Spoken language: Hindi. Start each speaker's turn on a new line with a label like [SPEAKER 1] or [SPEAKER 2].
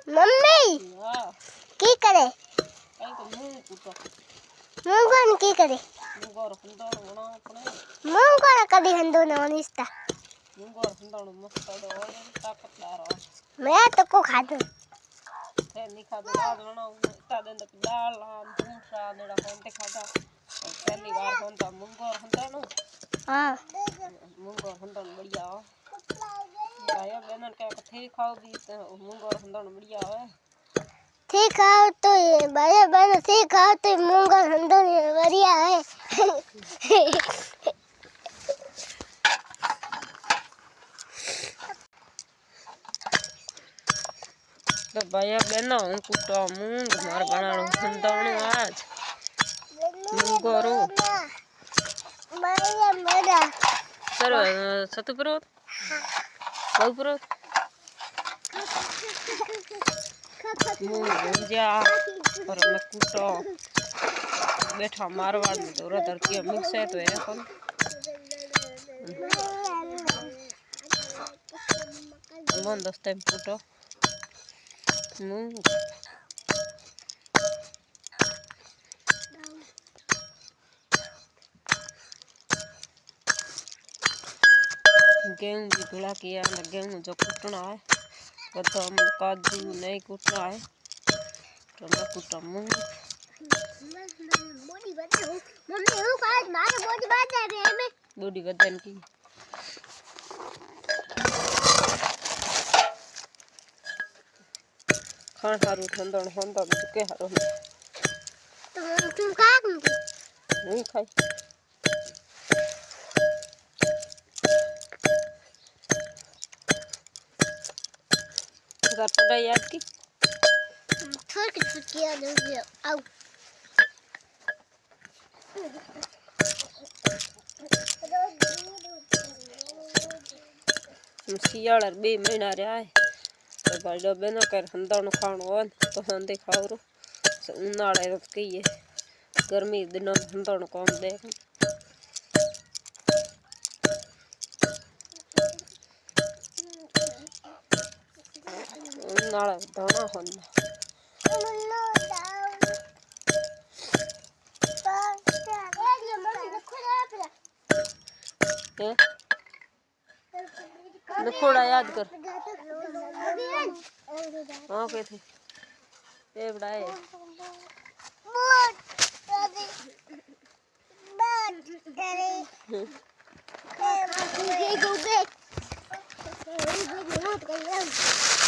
[SPEAKER 1] मम्मी
[SPEAKER 2] हां
[SPEAKER 1] की करे
[SPEAKER 2] कहीं को मुंह कुटो
[SPEAKER 1] मुंगन की करे
[SPEAKER 2] मुंगोर हुंदण वणा अपने
[SPEAKER 1] मुंगन कदी हंदो न वनिस्ता
[SPEAKER 2] मुंगोर हुंदण मस्त दो ताकतदार
[SPEAKER 1] मैं तो को खादो
[SPEAKER 2] ते नहीं खादो दाल वणा ता दंद दाल भूसा नेड़ा होंते खादा पहली बार होंदा मुंगोर हुंदण
[SPEAKER 1] हां
[SPEAKER 2] मुंगोर हुंदण बढ़िया भाई बेनन के थे खाओ भी मुंगोर हुंदण बढ़िया है
[SPEAKER 1] ठीक है तो ये भाई बहन ठीक है तो मुंगन हंदो बढ़िया है
[SPEAKER 2] तो भाई बहन हूँ कुटा मूंग मार बनाणो हुंदण आज मुंगोरो
[SPEAKER 1] बड़ा
[SPEAKER 2] सर सतपुरो बहुपुरो मूंग भुंजा और मैं कुटा बैठा मारवाड़ में तो उधर की मिक्स है तो है कौन मन दोस्त कुटो मूंग गेहूं भी धुला किया गेहूं जो कुटना है बादाम काजू नहीं कुटना है तो मैं कुटा मूंग बॉडी बदन की खान हारू ठंडन होंदा के हारू
[SPEAKER 1] तो तुम खा
[SPEAKER 2] नहीं खाई घर पर याद की
[SPEAKER 1] थोड़ी छुट्टियां दो आओ
[SPEAKER 2] सियाल 2 महीना रहा है तो बड़ा बेना कर हंदण खाणो हो तो हंदे खावरो उनाळे तो कहिए गर्मी दिनों हंदण कम दे उनाळे दाना होना नखोड़ा याद कर हाँ के थे ये बड़ा है
[SPEAKER 1] Go, go, go.